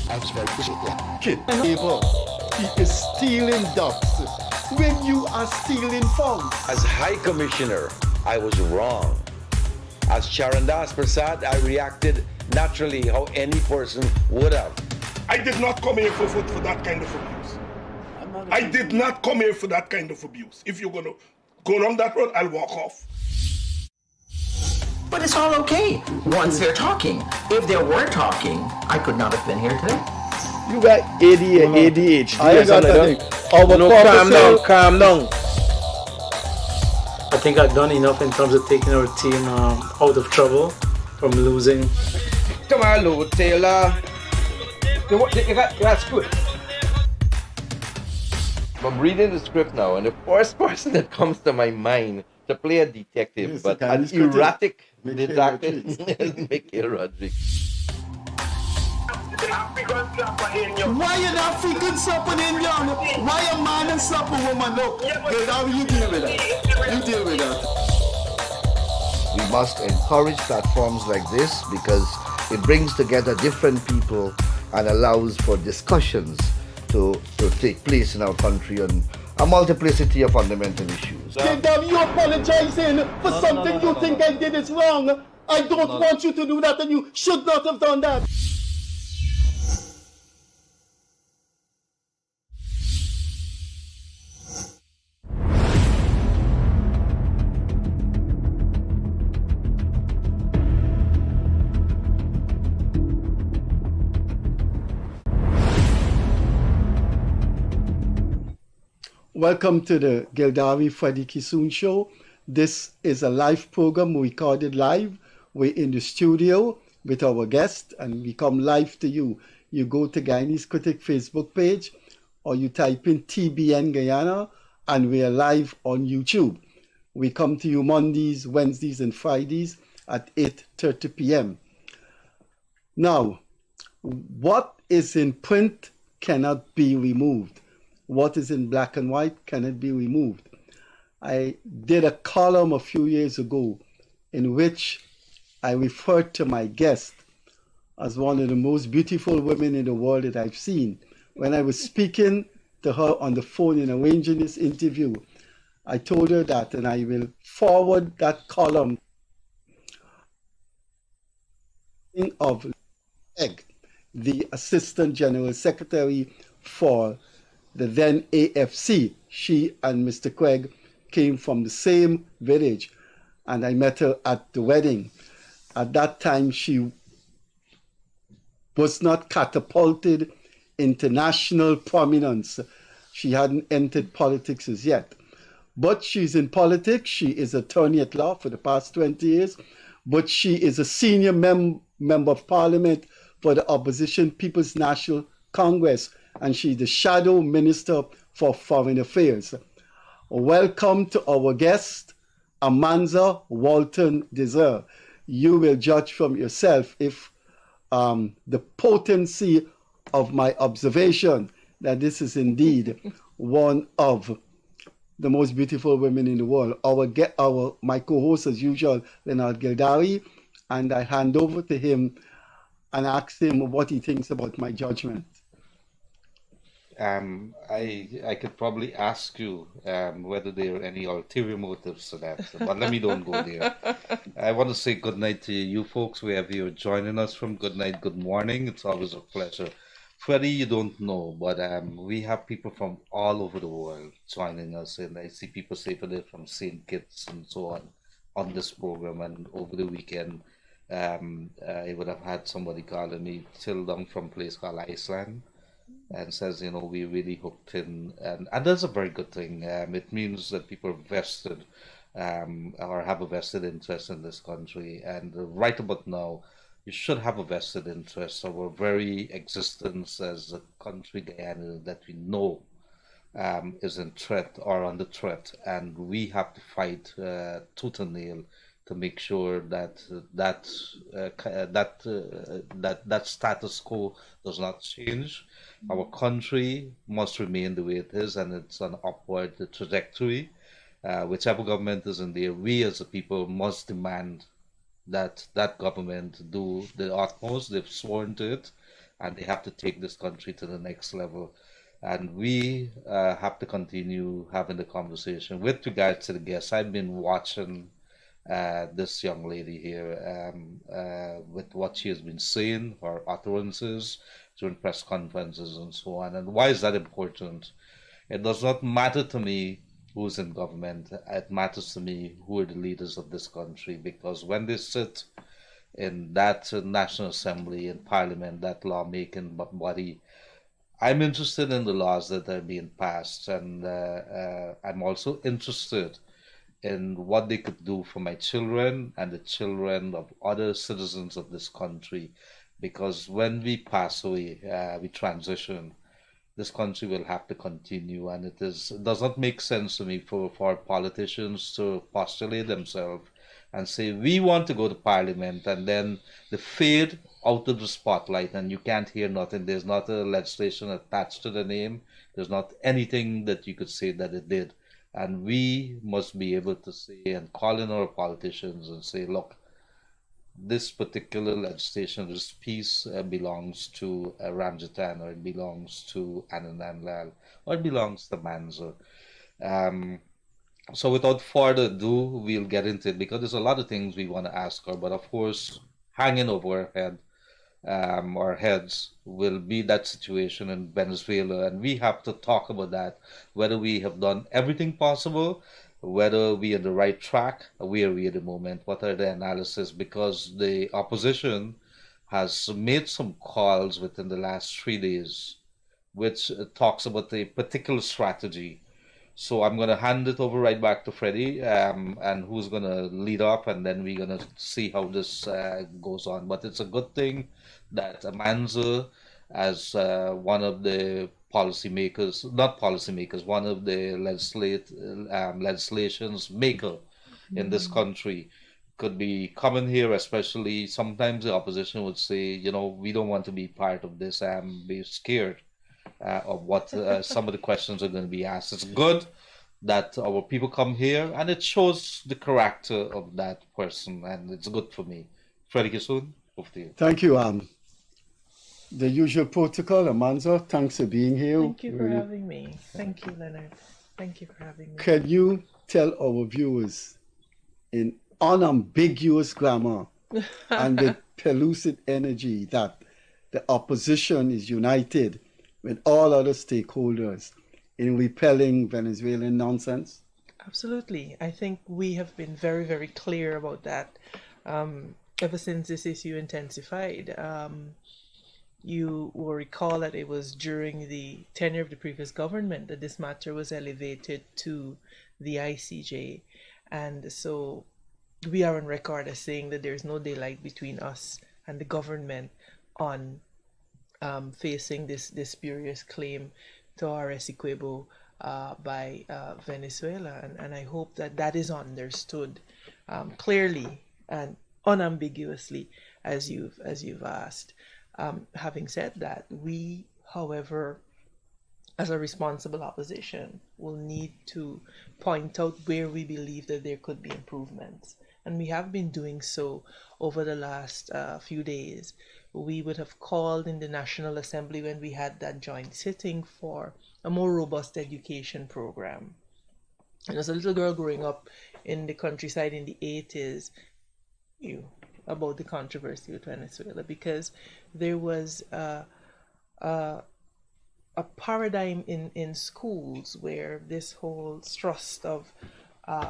I'm very kid. Neighbor, he is stealing ducks when you are stealing phones. As High Commissioner, I was wrong. As Charandas Prasad, I reacted naturally how any person would have. I did not come here for that kind of abuse. I did not come here for that kind of abuse. If you're going to go down that road, I'll walk off. But it's all okay once they're talking. If they were talking, I could not have been here today. You got ADHD. I got that thing. No, calm down. I think I've done enough in terms of taking our team out of trouble from losing. Come on, Lou Taylor. That's good. I'm reading the script now, and the first person that comes to my mind to play a detective, Yes, but the an Chinese critic. erratic Mikhail detective, Rodriguez. is Mikhail Rodriguez. Why an African slap an Indian? Why a man and slap a woman? Look, how you deal with that? You deal with that. We must encourage platforms like this because it brings together different people and allows for discussions to take place in our country on a multiplicity of fundamental issues. Gildarie, you apologizing for something you think I did is wrong. I don't want you to do that, and you should not have done that. Welcome to the Gildarie Freddie Kissoon show. This is a live program we recorded live. We're in the studio with our guest and we come live to you. You go to Guyanese Critic Facebook page or you type in TBN Guyana and we are live on YouTube. We come to you Mondays, Wednesdays and Fridays at 8:30 p.m. Now, what is in print cannot be removed. What is in black and white cannot be removed. I did a column a few years ago in which I referred to my guest as one of the most beautiful women in the world that I've seen. When I was speaking to her on the phone and arranging this interview, I told her that, and I will forward that column of the Assistant General Secretary for the then AFC. She and Mr. Craig came from the same village, and I met her at the wedding. At that time, she was not catapulted into national prominence. She hadn't entered politics as yet. But she's in politics. She is attorney at law for the past 20 years. But she is a senior member of parliament for the opposition People's National Congress, and she's the shadow minister for foreign affairs. Welcome to our guest, Amanza Walton-Desir. You will judge from yourself if the potency of my observation that this is indeed one of the most beautiful women in the world. My co-host, as usual, Leonard Gildarie, and I hand over to him and ask him what he thinks about my judgment. I could probably ask you whether there are any ulterior motives to that, but let me don't go there. I want to say good night to you folks, wherever you're joining us from. Good night, good morning. It's always a pleasure. Freddie, you don't know, but we have people from all over the world joining us, and I see people say for from St. Kitts and so on this program, and over the weekend I would have had somebody calling me till down from a place called Iceland, and says, we really hooked in, and that's a very good thing. It means that people are vested or have a vested interest in this country, and right about now, you should have a vested interest. Our very existence as a country, Guyana, that we know is in threat or under threat, and we have to fight tooth and nail to make sure that that status quo does not change. Our country must remain the way it is, and it's an upward trajectory. Whichever government is in there, we as a people must demand that government do the utmost. They've sworn to it, and they have to take this country to the next level. And we have to continue having the conversation. With regards to the guests, I've been watching this young lady here with what she has been saying, her utterances during press conferences and so on. And why is that important? It does not matter to me who's in government. It matters to me who are the leaders of this country, because when they sit in that National Assembly, in Parliament, that lawmaking body, I'm interested in the laws that are being passed, and I'm also interested in what they could do for my children and the children of other citizens of this country. Because when we pass away, we transition, this country will have to continue, and it does not make sense to me for politicians to postulate themselves and say we want to go to parliament, and then they fade out of the spotlight and you can't hear nothing. There's not a legislation attached to the name. There's not anything that you could say that it did. And we must be able to say and call in our politicians and say, look, this particular legislation, this piece belongs to Ramjatan, or it belongs to Anandanlal, or it belongs to Manzo. So without further ado, we'll get into it, because there's a lot of things we want to ask her. But of course, hanging over our heads will be that situation in Venezuela, and we have to talk about that, whether we have done everything possible, whether we are on the right track, where are we at the moment, what are the analysis, because the opposition has made some calls within the last 3 days, which talks about a particular strategy. So I'm going to hand it over right back to Freddie, and who's going to lead off, and then we're going to see how this goes on. But it's a good thing that Amanza, as one of the policymakers, not policymakers, one of the legislations maker in this country, could be coming here. Especially sometimes the opposition would say, you know, we don't want to be part of this, and be scared of what some of the questions are going to be asked. It's good that our people come here, and it shows the character of that person, and it's good for me. Freddie Kissoon, over to you. Thank you. The usual protocol, Amanza, thanks for being here. Thank you for having me. Thank you, Leonard. Thank you for having me. Can you tell our viewers in unambiguous grammar and with pellucid energy that the opposition is united with all other stakeholders in repelling Venezuelan nonsense? Absolutely. I think we have been very, very clear about that ever since this issue intensified. You will recall that it was during the tenure of the previous government that this matter was elevated to the ICJ. And so we are on record as saying that there is no daylight between us and the government on facing this spurious claim to our Essequibo by Venezuela. And I hope that that is understood clearly and unambiguously, as you've asked. Having said that, we, however, as a responsible opposition, will need to point out where we believe that there could be improvements. And we have been doing so over the last few days. We would have called in the National Assembly when we had that joint sitting for a more robust education program. And as a little girl growing up in the countryside in the 80s, about the controversy with Venezuela, because there was a paradigm in schools where this whole thrust of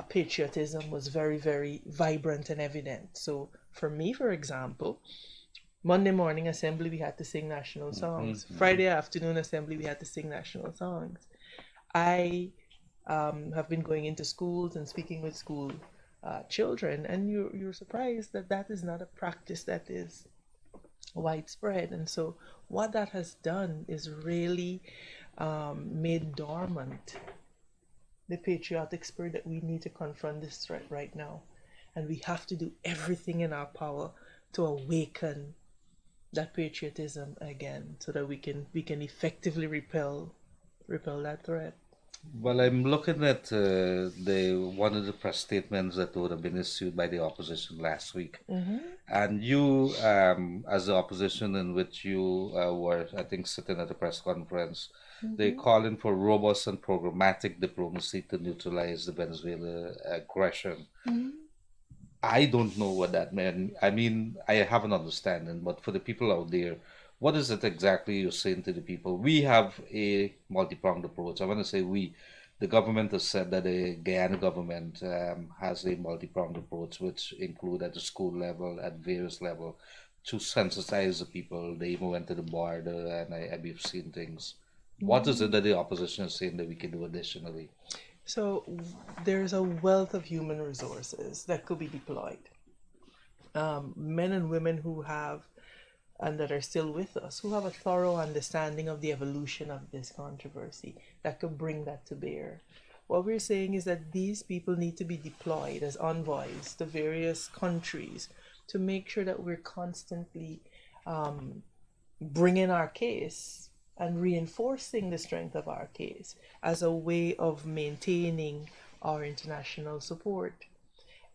patriotism was very, very vibrant and evident. So for me, for example, Monday morning assembly, we had to sing national songs. Friday afternoon assembly, we had to sing national songs. I have been going into schools and speaking with school children, and you're surprised that that is not a practice that is widespread. And so what that has done is really made dormant the patriotic spirit that we need to confront this threat right now. And we have to do everything in our power to awaken that patriotism again, so that we can effectively repel that threat. Well, I'm looking at the one of the press statements that would have been issued by the opposition last week, and you, as the opposition in which you were, I think, sitting at a press conference, they calling for robust and programmatic diplomacy to neutralize the Venezuela aggression. I don't know what that meant. I mean, I have an understanding, but for the people out there, what is it exactly you're saying to the people? We have a multi-pronged approach. I want to say we, the government has said that the Guyana government has a multi-pronged approach, which include at the school level, at various level, to sensitize the people. They even went to the border, and we've seen things. What is it that the opposition is saying that we can do additionally? So there's a wealth of human resources that could be deployed. Men and women who have, and that are still with us, who have a thorough understanding of the evolution of this controversy that could bring that to bear. What we're saying is that these people need to be deployed as envoys to various countries to make sure that we're constantly bringing our case and reinforcing the strength of our case as a way of maintaining our international support.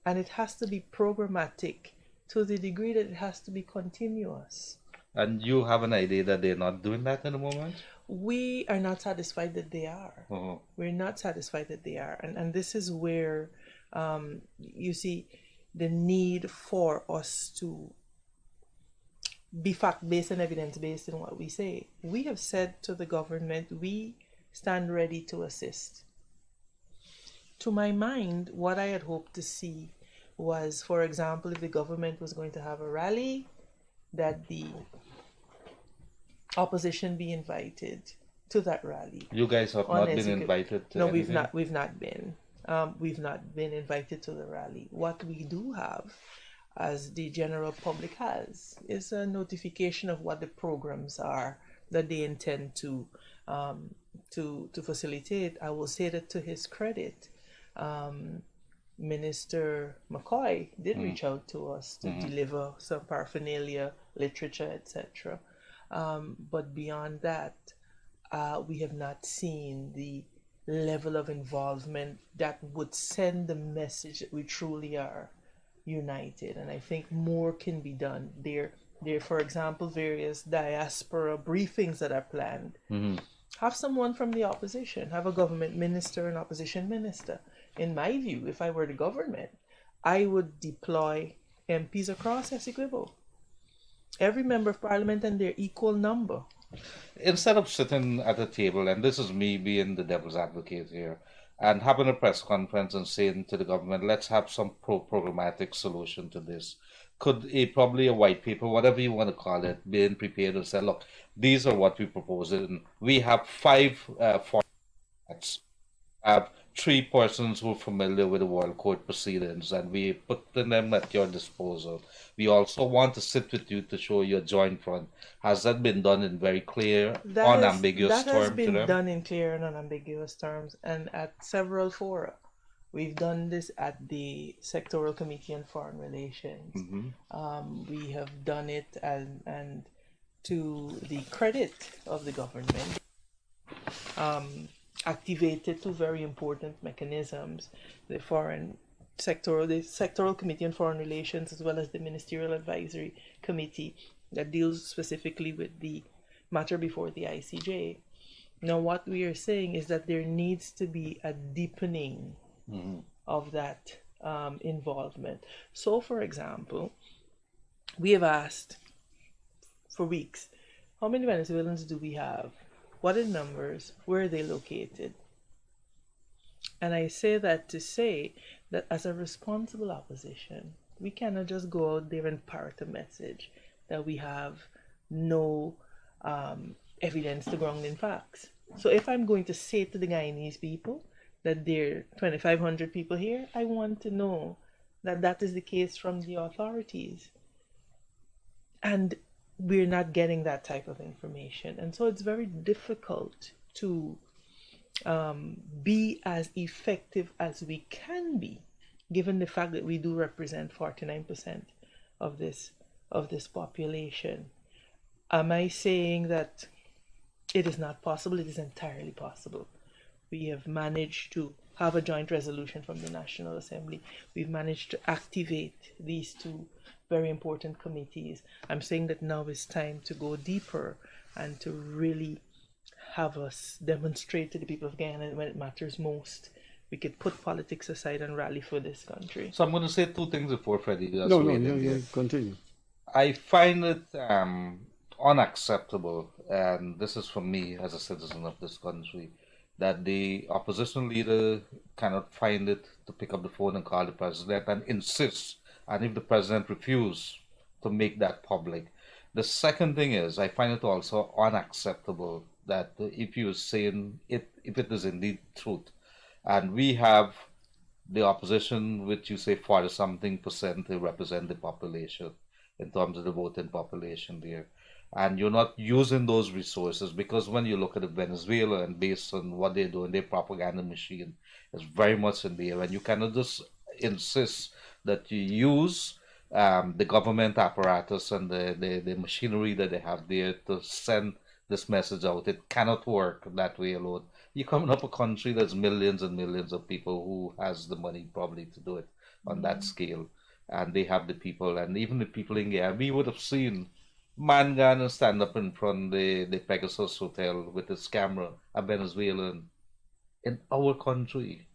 And it has to be programmatic to the degree that it has to be continuous. And you have an idea that they're not doing that in the moment? We are not satisfied that they are. We're not satisfied that they are. And this is where you see the need for us to be fact-based and evidence-based in what we say. We have said to the government, we stand ready to assist. To my mind, what I had hoped to see was, for example, if the government was going to have a rally, that the opposition be invited to that rally. You guys have not been invited to No, anything? we've not been. We've not been invited to the rally. What we do have, as the general public has, is a notification of what the programs are that they intend to facilitate. I will say that to his credit, Minister McCoy did reach out to us to deliver some paraphernalia, literature, etc. But beyond that, we have not seen the level of involvement that would send the message that we truly are united. And I think more can be done. There, for example, various diaspora briefings that are planned. Have someone from the opposition, have a government minister, an opposition minister. In my view, if I were the government, I would deploy MPs across Essequibo. Every member of parliament and their equal number. Instead of sitting at a table, and this is me being the devil's advocate here, and having a press conference and saying to the government, let's have some programmatic solution to this. Could probably a white paper, whatever you want to call it, being prepared and say, look, these are what we propose. And we have 5 formats. Have 3 persons who are familiar with the World Court proceedings, and we put them at your disposal. We also want to sit with you to show you a joint front. Has that been done in very clear, unambiguous terms? That has been done in clear and unambiguous terms, and at several fora. We've done this at the Sectoral Committee on Foreign Relations. We have done it, and to the credit of the government, activated 2 very important mechanisms: the Sectoral Committee on Foreign Relations, as well as the Ministerial Advisory Committee that deals specifically with the matter before the ICJ. Now, what we are saying is that there needs to be a deepening of that involvement. So, for example, we have asked for weeks, how many Venezuelans do we have? What are the numbers? Where are they located? And I say that to say that as a responsible opposition, we cannot just go out there and parrot a message that we have no evidence to ground in facts. So if I'm going to say to the Guyanese people that there are 2,500 people here, I want to know that that is the case from the authorities. And we're not getting that type of information. And so it's very difficult to be as effective as we can be, given the fact that we do represent 49% of this population. Am I saying that it is not possible? It is entirely possible. We have managed to have a joint resolution from the National Assembly. We've managed to activate these two very important committees. I'm saying that now is time to go deeper and to really have us demonstrate to the people of Guyana when it matters most. We could put politics aside and rally for this country. So I'm going to say two things before Freddie does. Continue. I find it unacceptable, and this is from me as a citizen of this country, that the opposition leader cannot find it to pick up the phone and call the president and insist, and if the president refuses, to make that public. The second thing is, I find it also unacceptable that if you're saying it, if it is indeed truth, and we have the opposition, which you say 40-something% to represent the population in terms of the voting population there, and you're not using those resources, because when you look at Venezuela and based on what they're doing, their propaganda machine is very much in the air, and you cannot just insist that you use the government apparatus and the machinery that they have there to send this message out. It cannot work that way alone. You're coming up a country that's millions and millions of people who has the money probably to do it on that scale, and they have the people, and even the people in here. We would have seen Mangan stand up in front of the Pegasus Hotel with his camera, a Venezuelan, in our country,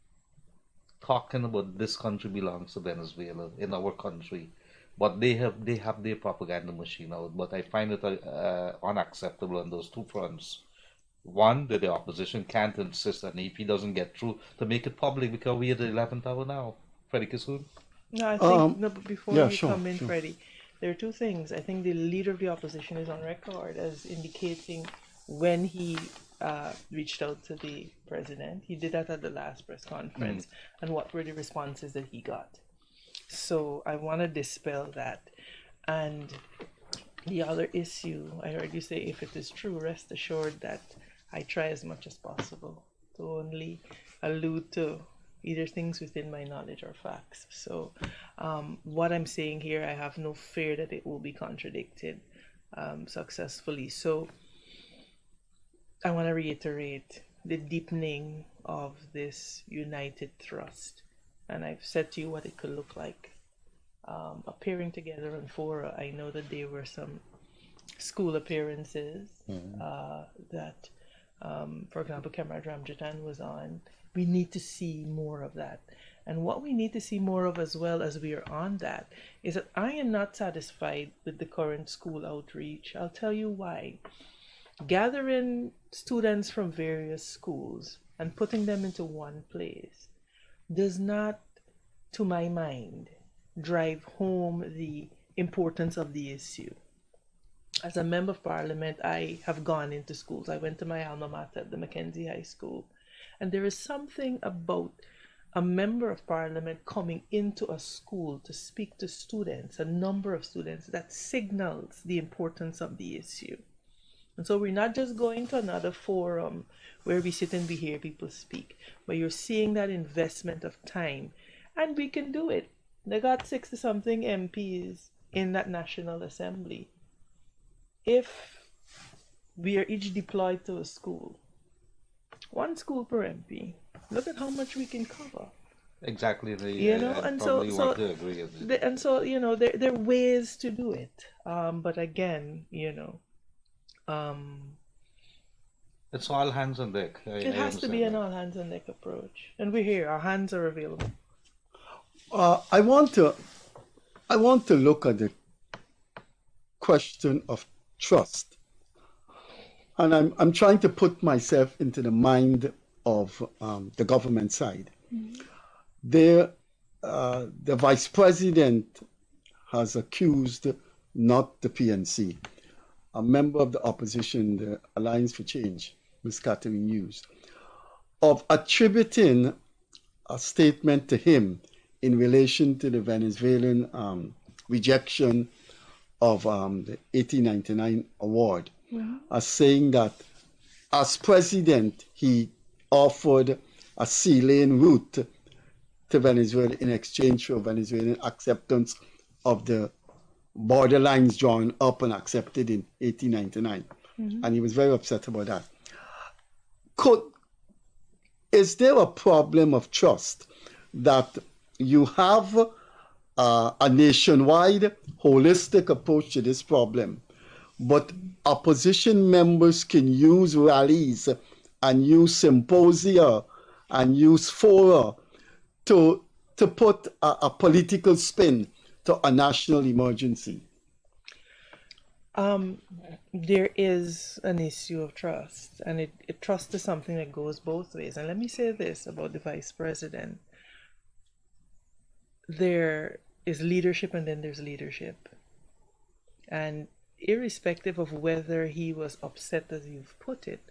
talking about this country belongs to Venezuela, in our country. But they have their propaganda machine out. But I find it unacceptable on those two fronts. One, that the opposition can't insist, and if he doesn't get through, to make it public, because we're at the 11th hour now. Freddie Kissoon? No, I think, but before you sure, come in, sure. Freddie, there are two things. I think the leader of the opposition is on record as indicating when he reached out to the president. He did that at the last press conference, and what were the responses that he got. So I want to dispel that. And the other issue, I heard you say, if it is true, rest assured that I try as much as possible to only allude to either things within my knowledge or facts. So what I'm saying here, I have no fear that it will be contradicted successfully. So I want to reiterate the deepening of this united thrust. And I've said to you what it could look like. Appearing together on fora, I know that there were some school appearances that, for example, Kamrad Ramjatan was on. We need to see more of that. And what we need to see more of as well as we are on that is that I am not satisfied with the current school outreach. I'll tell you why. Gathering students from various schools and putting them into one place does not, to my mind, drive home the importance of the issue. As a member of parliament, I have gone into schools. I went to my alma mater at the Mackenzie High School. And there is something about a member of parliament coming into a school to speak to students, a number of students, that signals the importance of the issue. And so we're not just going to another forum where we sit and we hear people speak, but you're seeing that investment of time. And we can do it. They got 60-something MPs in that National Assembly. If we are each deployed to a school, one school per MP, look at how much we can cover. Exactly. And so there are ways to do it. But again, it's all hands on deck. It has to be an all hands on deck approach, and we're here. Our hands are available. I want to look at the question of trust, and I'm trying to put myself into the mind of the government side. The vice president has accused not the PNC, a member of the opposition, the Alliance for Change, Ms. Catherine Hughes, of attributing a statement to him in relation to the Venezuelan rejection of the 1899 award, as saying that as president, he offered a sea lane route to Venezuela in exchange for Venezuelan acceptance of the border lines drawn up and accepted in 1899. And he was very upset about that. is there a problem of trust that you have a nationwide holistic approach to this problem, but opposition members can use rallies and use symposia and use fora to put a political spin to a national emergency? There is an issue of trust, and trust is something that goes both ways. And let me say this about the vice president. There is leadership and then there's leadership. And irrespective of whether he was upset, as you've put it,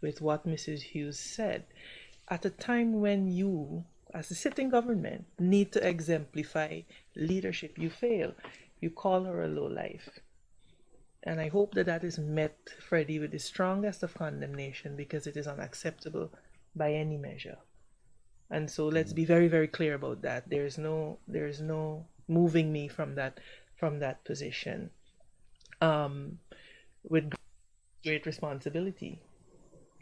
with what Mrs. Hughes said, at a time when you, as a sitting government, need to exemplify leadership, you fail. You call her a lowlife. And I hope that is met, Freddie, with the strongest of condemnation, because it is unacceptable by any measure. And so let's be very, very clear about that. There is no moving me from that position. With great responsibility.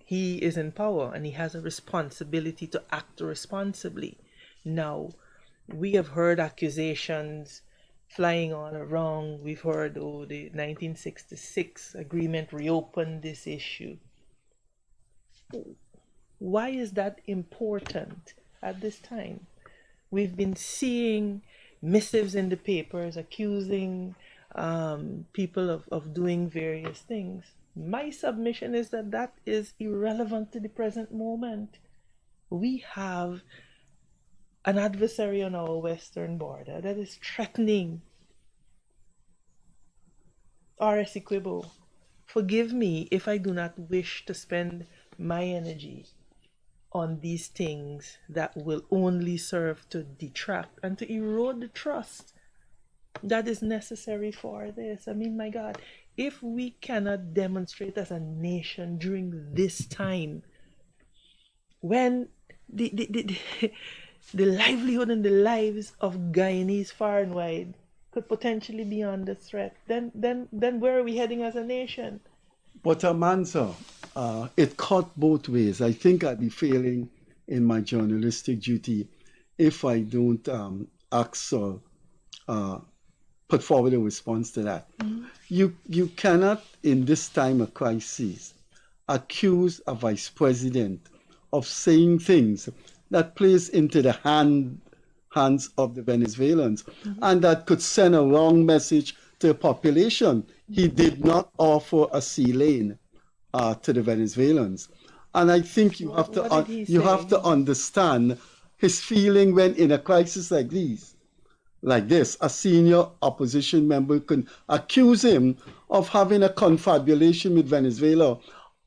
He is in power and he has a responsibility to act responsibly. Now, we have heard accusations flying all around. We've heard, the 1966 agreement reopened this issue. Why is that important at this time? We've been seeing missives in the papers accusing people of doing various things. My submission is that is irrelevant to the present moment. We have an adversary on our western border that is threatening our Essequibo. Forgive me if I do not wish to spend my energy on these things that will only serve to detract and to erode the trust that is necessary for this. I mean, my God, if we cannot demonstrate as a nation during this time, when the livelihood and the lives of Guyanese far and wide could potentially be under threat, then where are we heading as a nation? But Amanza, it cut both ways. I think I'd be failing in my journalistic duty if I don't ask or put forward a response to that. Mm-hmm. You cannot, in this time of crisis, accuse a vice president of saying things that plays into the hands of the Venezuelans, mm-hmm. and that could send a wrong message to the population. He did not offer a sea lane to the Venezuelans, and I think you have to understand his feeling when in a crisis like this, a senior opposition member can accuse him of having a confabulation with Venezuela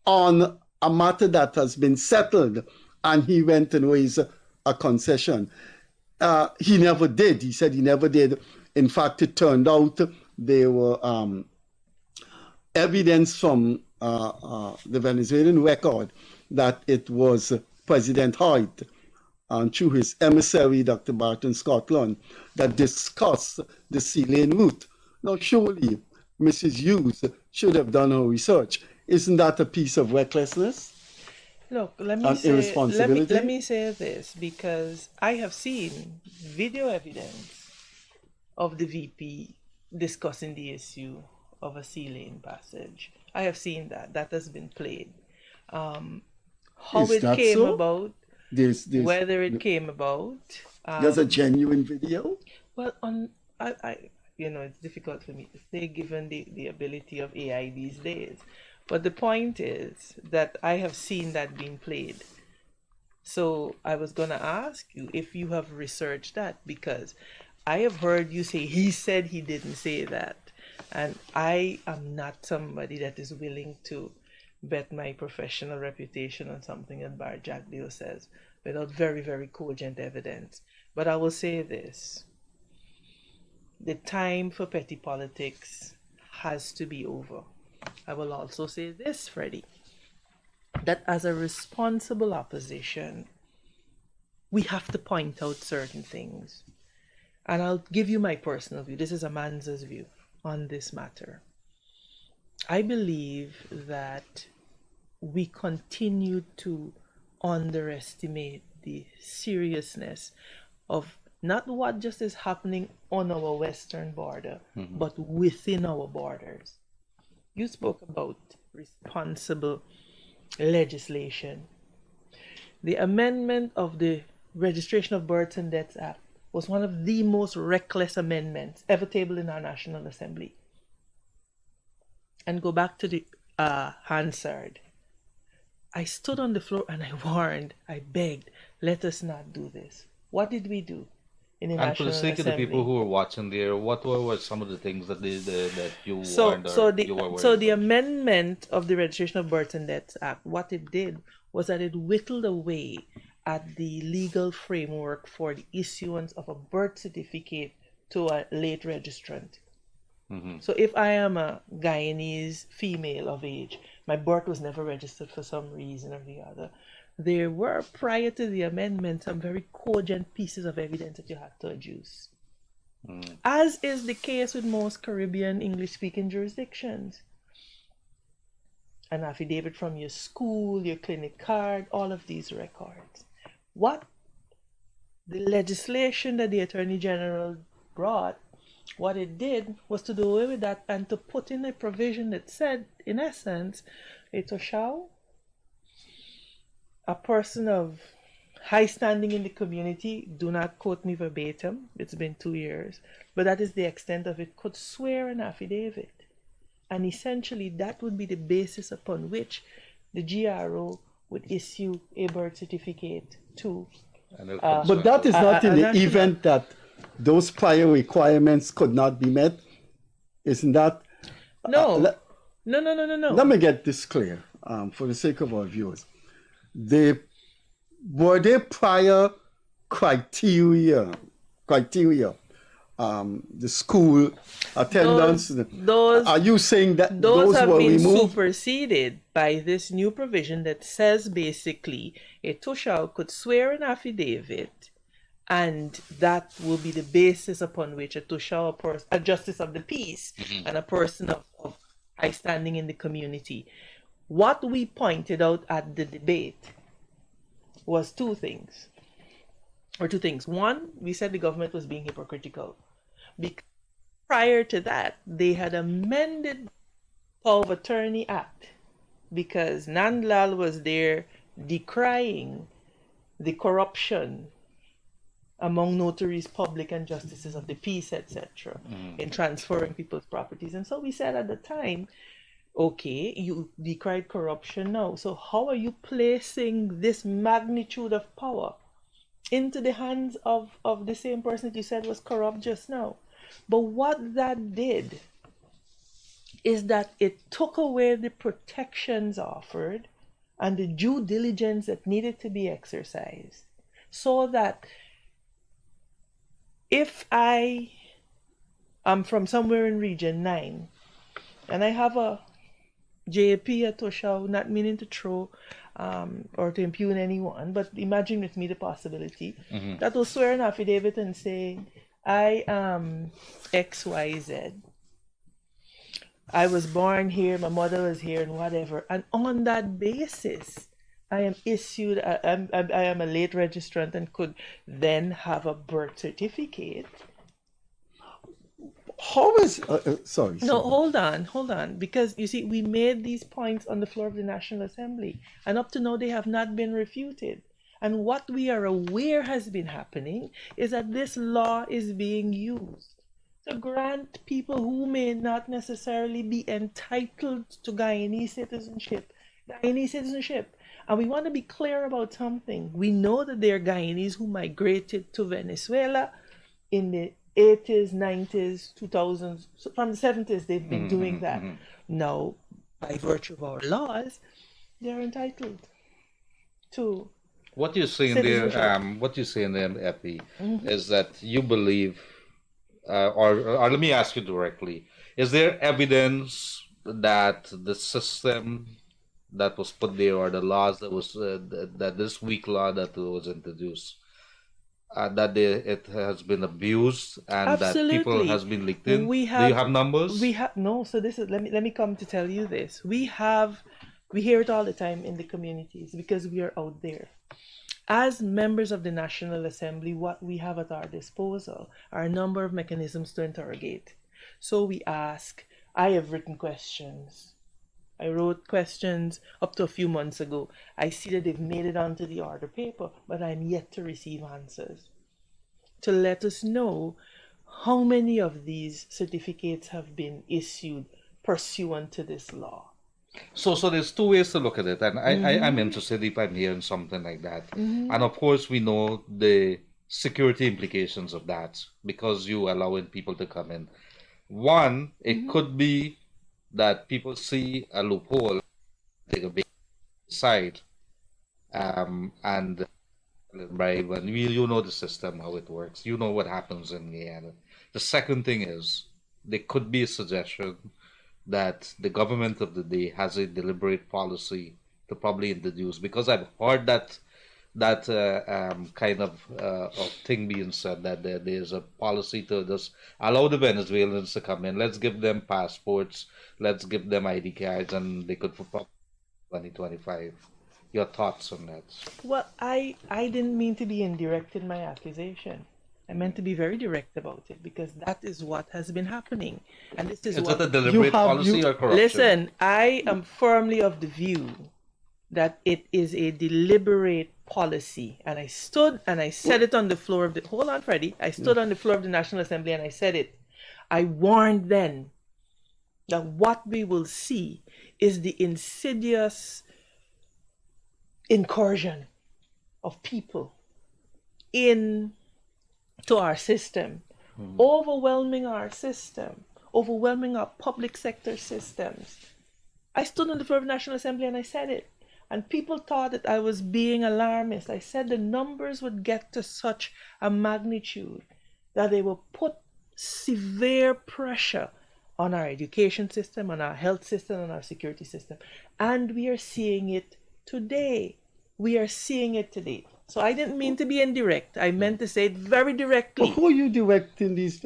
on a matter that has been settled, and he went and raised a concession. He never did. He said he never did. In fact, it turned out there were evidence from the Venezuelan record that it was President Hoyt, through his emissary, Dr. Barton Scotland, that discussed the sea lane route. Now, surely Mrs. Hughes should have done her research. Isn't that a piece of recklessness? Look, let me say this, because I have seen video evidence of the VP discussing the issue of a sea lane passage. I have seen that. That has been played. How it came about, whether it came about. There's a genuine video? Well, it's difficult for me to say given the ability of AI these days. But the point is that I have seen that being played. So I was going to ask you if you have researched that, because I have heard you say he said he didn't say that. And I am not somebody that is willing to bet my professional reputation on something that Bar Jagdeo says without very, very cogent evidence. But I will say this. The time for petty politics has to be over. I will also say this, Freddie, that as a responsible opposition, we have to point out certain things. And I'll give you my personal view. This is Amanza's view on this matter. I believe that we continue to underestimate the seriousness of not what just is happening on our western border, but within our borders. You spoke about responsible legislation. The amendment of the Registration of Births and Deaths Act was one of the most reckless amendments ever tabled in our National Assembly. And go back to the Hansard. I stood on the floor and I warned, I begged, let us not do this. What did we do in the And for National the sake Assembly? of the people who were watching there, what were some of the things that that you So, warned so or you were worried the about? amendment of the Registration of Births and Deaths Act, what it did was that it whittled away at the legal framework for the issuance of a birth certificate to a late registrant. So if I am a Guyanese female of age, my birth was never registered for some reason or the other, there were, prior to the amendment, some very cogent pieces of evidence that you had to adduce. As is the case with most Caribbean English-speaking jurisdictions. An affidavit from your school, your clinic card, all of these records. What the legislation that the Attorney General brought, what it did was to do away with that and to put in a provision that said, in essence, a Toshao, a person of high standing in the community, do not quote me verbatim, it's been 2 years, but that is the extent of it, could swear an affidavit. And essentially that would be the basis upon which the GRO would issue a birth certificate to. But that is not in the event that those prior requirements could not be met. Isn't that? No. No. Let me get this clear for the sake of our viewers. Were there prior criteria, the school attendance? Are you saying that those have were been removed? superseded by this new provision that says basically a Toshao could swear an affidavit, and that will be the basis upon which a Toshao, a justice of the peace, and a person of high standing in the community. What we pointed out at the debate was two things. One, we said the government was being hypocritical. Because prior to that, they had amended Power of Attorney Act because Nandlal was there decrying the corruption among notaries, public, and justices of the peace, etc., in transferring people's properties. And so we said at the time, okay, you decried corruption now, so how are you placing this magnitude of power into the hands of the same person that you said was corrupt just now? But what that did is that it took away the protections offered and the due diligence that needed to be exercised, so that if I am from somewhere in Region 9 and I have a JP at Toshao, not meaning to throw or to impugn anyone, but imagine with me the possibility that will swear an affidavit and say, I am XYZ. I was born here, my mother was here, and whatever. And on that basis, I am issued, I am a late registrant and could then have a birth certificate. How is, sorry. No, hold on. Because you see, we made these points on the floor of the National Assembly, and up to now they have not been refuted. And what we are aware has been happening is that this law is being used to grant people who may not necessarily be entitled to Guyanese citizenship. And we want to be clear about something. We know that there are Guyanese who migrated to Venezuela in the 80s, 90s, 2000s. So from the 70s, they've been doing that. Now, by virtue of our laws, they're entitled to what you're saying there, Epi, is that you believe, or let me ask you directly: is there evidence that the system that was put there, or the laws that was that this weak law that was introduced, it has been abused and Absolutely. that people has been leaked in? Do you have numbers? We have no. So this is let me come to tell you this. We have We hear it all the time in the communities because we are out there. As members of the National Assembly, what we have at our disposal are a number of mechanisms to interrogate. So we ask, I have written questions. I wrote questions up to a few months ago. I see that they've made it onto the order paper, but I'm yet to receive answers to let us know how many of these certificates have been issued pursuant to this law. So there's two ways to look at it, and I'm interested if I'm hearing something like that. And of course, we know the security implications of that because you allowing people to come in. One, it could be that people see a loophole, take a big side, and bribe, and you know the system, how it works. You know what happens in Guyana. The second thing is there could be a suggestion that the government of the day has a deliberate policy to probably introduce, because I've heard that kind of thing being said, that there's a policy to just allow the Venezuelans to come in. Let's give them passports, let's give them ID cards, and they could for 2025. Your thoughts on that? Well, I didn't mean to be indirect in my accusation. I meant to be very direct about it because that is what has been happening. And this is Is what that a deliberate policy or corruption? Listen, I am firmly of the view that it is a deliberate policy. And I stood and I said it on the floor of the... Hold on, Freddie. I stood on the floor of the National Assembly and I said it. I warned then that what we will see is the insidious incursion of people into our system, overwhelming our system, overwhelming our public sector systems. I stood on the floor of the National Assembly and I said it. And people thought that I was being alarmist. I said the numbers would get to such a magnitude that they will put severe pressure on our education system, on our health system, on our security system. And we are seeing it today. We are seeing it today. So I didn't mean to be indirect. I meant to say it very directly. But who are you directing these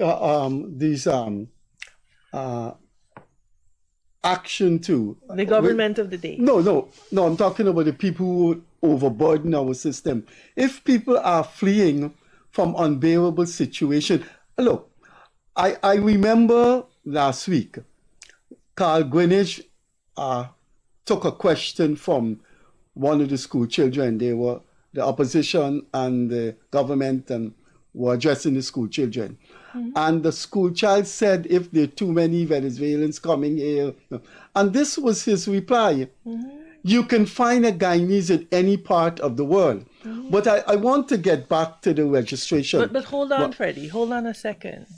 action to? The government of the day. No. I'm talking about the people who overburden our system. If people are fleeing from unbearable situation, look, I remember last week, Carl Guyanese took a question from one of the school children. They were the opposition and the government and were addressing the school children. And the school child said, if there are too many Venezuelans coming here, and this was his reply. You can find a Guyanese in any part of the world. But I want to get back to the registration. But hold on, Freddie. Hold on a second.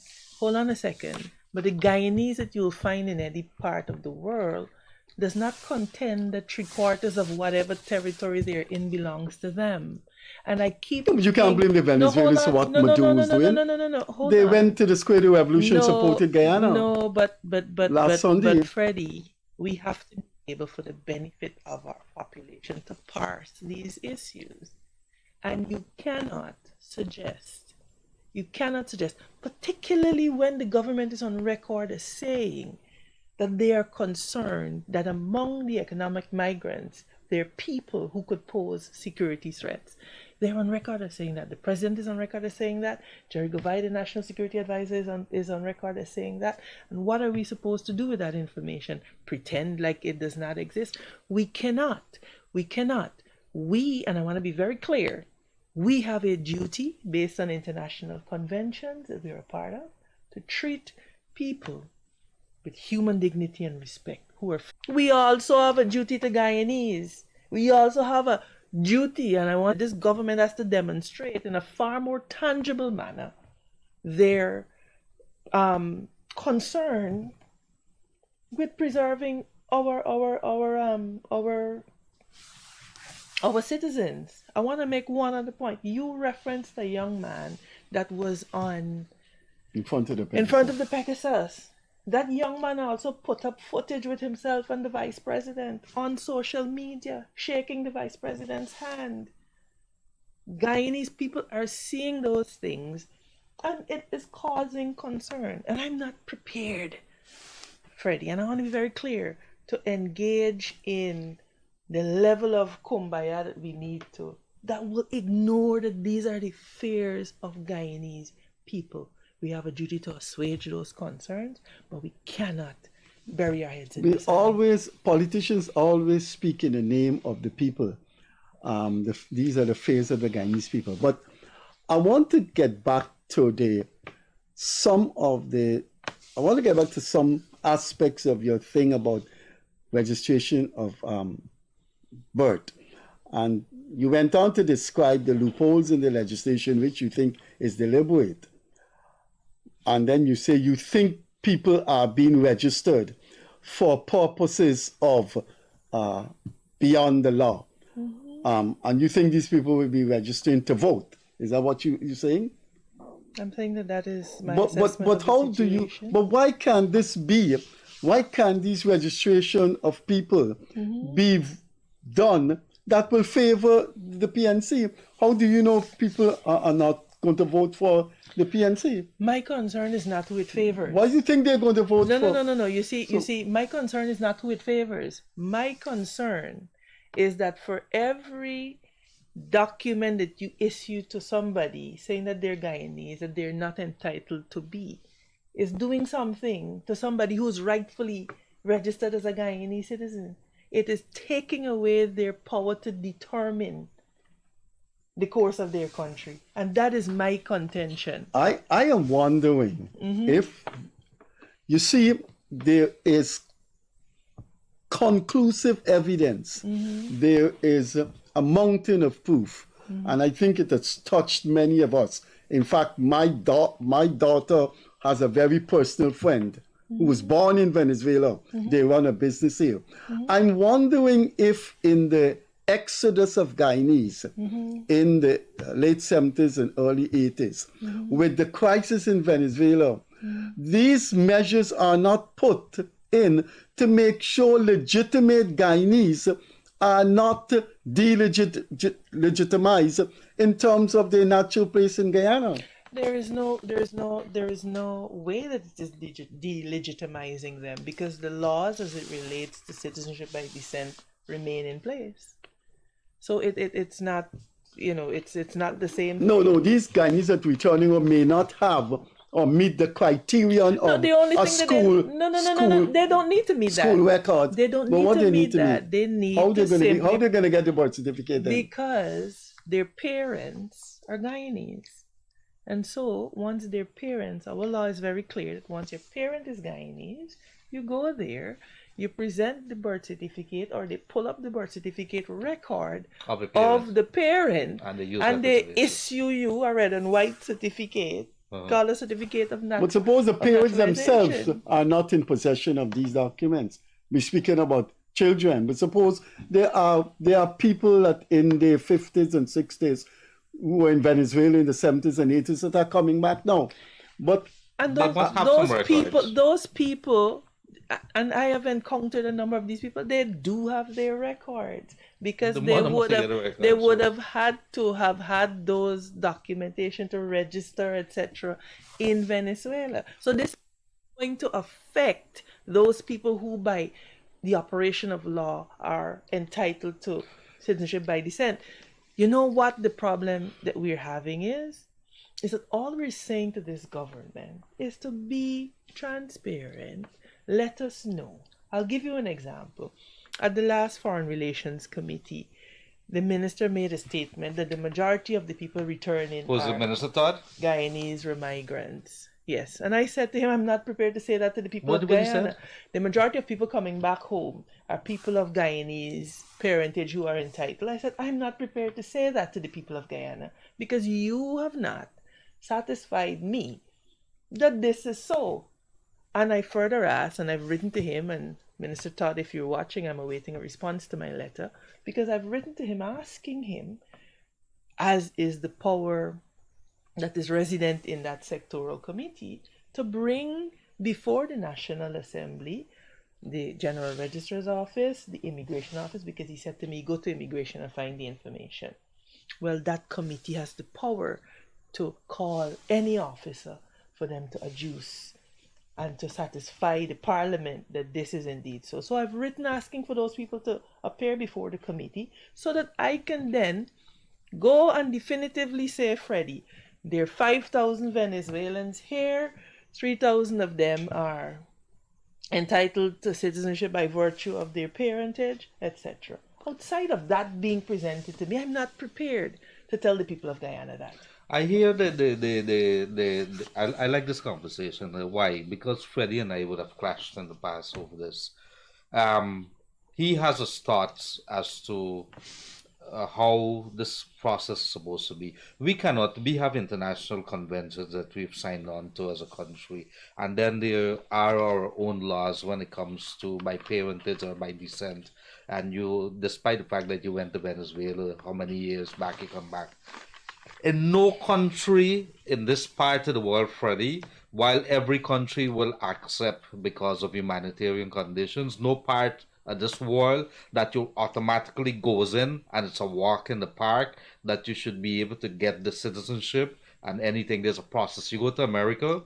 But the Guyanese that you'll find in any part of the world does not contend that 3/4 of whatever territory they're in belongs to them. And I keep... You can't blame the Venezuelans for what Maduro was doing. No. They went to the Square Revolution, supported Guyana. No, but Sunday. But Freddie, we have to be able, for the benefit of our population, to parse these issues. And you cannot suggest, particularly when the government is on record as saying that they are concerned that among the economic migrants, there are people who could pose security threats. They're on record as saying that. The president is on record as saying that. Jerry Govai, the national security advisor, is on record as saying that. And what are we supposed to do with that information? Pretend like it does not exist? We cannot. We, and I want to be very clear, we have a duty based on international conventions that we are a part of to treat people with human dignity and respect. We also have a duty to Guyanese. We also have a duty, and I want this government has to demonstrate in a far more tangible manner their concern with preserving our citizens. I want to make one other point. You referenced a young man that was in front of the Pegasus. That young man also put up footage with himself and the vice president on social media, shaking the vice president's hand. Guyanese people are seeing those things, and it is causing concern. And I'm not prepared, Freddie, and I want to be very clear, to engage in the level of kumbaya that we need to, that will ignore that these are the fears of Guyanese people. We have a duty to assuage those concerns, but we cannot bury our heads in the sand. Politicians always speak in the name of the people. These are the fears of the Guyanese people. But I want to get back to some aspects of your thing about registration of birth. And you went on to describe the loopholes in the legislation, which you think is deliberate. And then you say you think people are being registered for purposes of beyond the law. And you think these people will be registering to vote. Is that what you're saying? I'm saying that is my assessment but of how the do you? situation. But why can't this be? Why can't these registration of people be done that will favor the PNC? How do you know if people are not going to vote for the PNC? My concern is not who it favors. Why do you think they're going to vote for? No. You see, my concern is not who it favors. My concern is that for every document that you issue to somebody saying that they're Guyanese, that they're not entitled to be, is doing something to somebody who's rightfully registered as a Guyanese citizen. It is taking away their power to determine the course of their country. And that is my contention. I am wondering if, you see, there is conclusive evidence. There is a mountain of proof. And I think it has touched many of us. In fact, my daughter has a very personal friend who was born in Venezuela. They run a business here. I'm wondering if in the exodus of Guyanese in the late 70s and early 80s, with the crisis in Venezuela, these measures are not put in to make sure legitimate Guyanese are not delegitimized in terms of their natural place in Guyana. There is no way that it is delegitimizing them, because the laws as it relates to citizenship by descent remain in place. So it's not, it's not the same thing. No, these Guyanese that returning home may not have or meet the criterion of the only a thing school. No. They don't need to meet that. School record. They don't But need what to they meet that. They need how to simply... How they're going to get the birth certificate then? Because their parents are Guyanese. And so once their parents, our law is very clear that once your parent is Guyanese, you go there, you present the birth certificate, or they pull up the birth certificate record of the parent, and they issue you a red and white certificate, called a certificate of But suppose the parents themselves naturalization. are not in possession of these documents. We're speaking about children, but suppose there are people that in their 50s and 60s who were in Venezuela in the 70s and 80s that are coming back now. But those people, and I have encountered a number of these people, they do have their records, because they would have had to have had those documentation to register, etc., in Venezuela. So this is going to affect those people who, by the operation of law, are entitled to citizenship by descent. You know what the problem that we're having is that all we're saying to this government is to be transparent. Let us know. I'll give you an example. At the last Foreign Relations Committee, the minister made a statement that the majority of the people returning Was the minister, Todd? Guyanese were migrants. Yes. And I said to him, I'm not prepared to say that to the people of What he Guyana. said? The majority of people coming back home are people of Guyanese parentage who are entitled. I said, I'm not prepared to say that to the people of Guyana, because you have not satisfied me that this is so. And I further asked, and I've written to him, and Minister Todd, if you're watching, I'm awaiting a response to my letter, because I've written to him asking him, as is the power that is resident in that sectoral committee, to bring before the National Assembly the General Registrar's Office, the Immigration Office, because he said to me, go to Immigration and find the information. Well, that committee has the power to call any officer for them to adduce and to satisfy the parliament that this is indeed so. So I've written asking for those people to appear before the committee so that I can then go and definitively say, Freddie, there are 5,000 Venezuelans here, 3,000 of them are entitled to citizenship by virtue of their parentage, etc. Outside of that being presented to me, I'm not prepared to tell the people of Guyana that. I hear I like this conversation. Why? Because Freddie and I would have clashed in the past over this. He has his thoughts as to how this process is supposed to be. We have international conventions that we've signed on to as a country, and then there are our own laws when it comes to by parentage or by descent. And you, despite the fact that you went to Venezuela, how many years back you come back? In no country in this part of the world, Freddie, while every country will accept because of humanitarian conditions, no part of this world that you automatically goes in and it's a walk in the park that you should be able to get the citizenship and anything. There's a process. You go to America,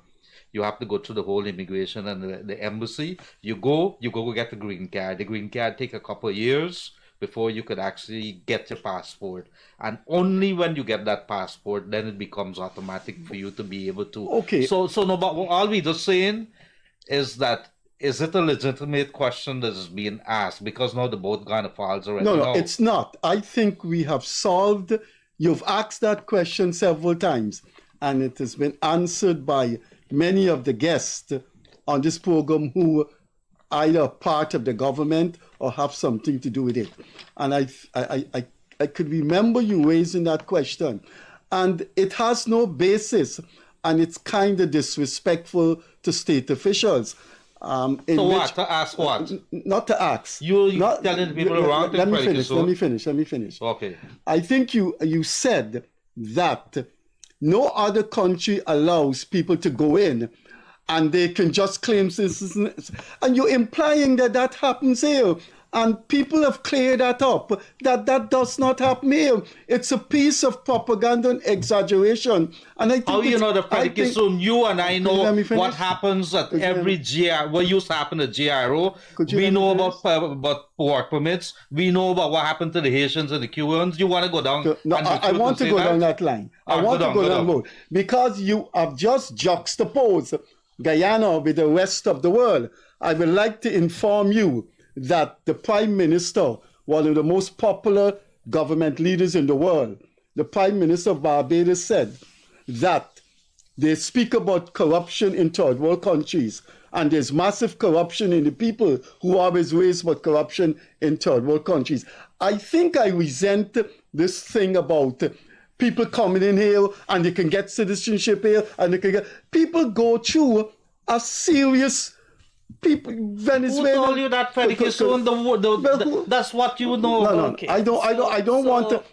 you have to go through the whole immigration and the embassy. You go get the green card. The green card take a couple of years before you could actually get your passport. And only when you get that passport, then it becomes automatic for you to be able to. Okay. So no, but all we just saying is that, is it a legitimate question that is being asked? Because now the boat gonna falls already. No, now. it's not. I think we have solved. You've asked that question several times, and it has been answered by many of the guests on this program who either part of the government or have something to do with it. And I could remember you raising that question, and it has no basis, and it's kind of disrespectful to state officials. So what? To ask what? Not to ask. You're not, telling people the wrong thing, Let me finish. Okay. I think you said that no other country allows people to go in and they can just claim citizenship. And you're implying that happens here. And people have cleared that up, that does not happen here. It's a piece of propaganda and exaggeration. And I think how you know the Freddie Kissoon? You and I know what happens at every GR. What used to happen at GRO. We know about work permits. We know about what happened to the Haitians and the Cubans. You want to go down? No, I want to go down that line. I want to go down both. Because you have just juxtaposed Guyana with the rest of the world. I would like to inform you that the Prime Minister, one of the most popular government leaders in the world, the Prime Minister of Barbados, said that they speak about corruption in third world countries, and there's massive corruption in the people who always raise about corruption in third world countries. I think I resent this thing about people coming in here and they can get citizenship here, and they can get... People go through a serious... People, Venezuela. Who told you that, Freddie Kissoon? That's what you know. No, Okay. I don't want.